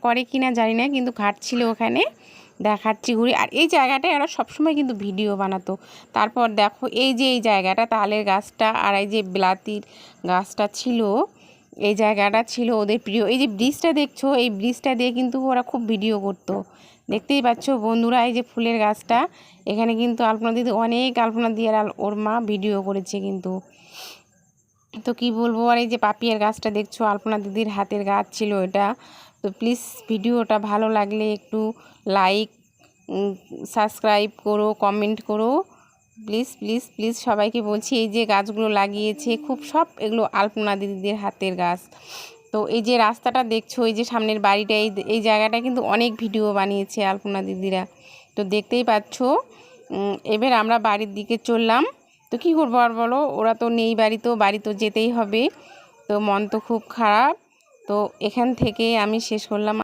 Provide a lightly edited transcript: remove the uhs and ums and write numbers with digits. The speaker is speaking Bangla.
করে কিনা জানি না, কিন্তু ঘাটছিল ওখানে, দেখাচ্ছি ঘুরে। আর এই জায়গাটায় ওরা সবসময় কিন্তু ভিডিও বানাতো। তারপর দেখো এই যে এই জায়গাটা, তালের গাছটা আর এই যে বিলাতির গাছটা ছিল, এই জায়গাটা ছিল ওদের প্রিয়। এই যে ব্রিজটা দেখছো, এই ব্রিজটা দিয়ে কিন্তু ওরা খুব ভিডিও করতো। দেখতেই পাচ্ছ বন্ধুরা, এই যে ফুলের গাছটা, এখানে কিন্তু আলপনা দিদি অনেক আলপনা দিয়ে ওর মা ভিডিও করেছে কিন্তু। তো কি বলবো, আর এই যে পাপিয়ার গাছটা দেখছো, আলপনা দিদির হাতের গাছ ছিল এটা। তো প্লিজ ভিডিওটা ভালো লাগলে একটু লাইক, সাবস্ক্রাইব করো, কমেন্ট করো, প্লিজ প্লিজ প্লিজ সবাইকে বলছি। এই যে গাছগুলো লাগিয়েছে খুব, সব এগুলো আলপনা দিদিদের হাতের গাছ। তো এই যে রাস্তাটা দেখছো, এই যে সামনের বাড়িটা, এই জায়গাটা কিন্তু অনেক ভিডিও বানিয়েছে আলপনা দিদিরা। তো দেখতেই পাচ্ছ। এবার আমরা বাড়ির দিকে চললাম। তো কী করবো আর বলো, ওরা তো নেই বাড়িতেও, বাড়ি তো যেতেই হবে। তো মন তো খুব খারাপ। তো এখান থেকে আমি শেষ করলাম।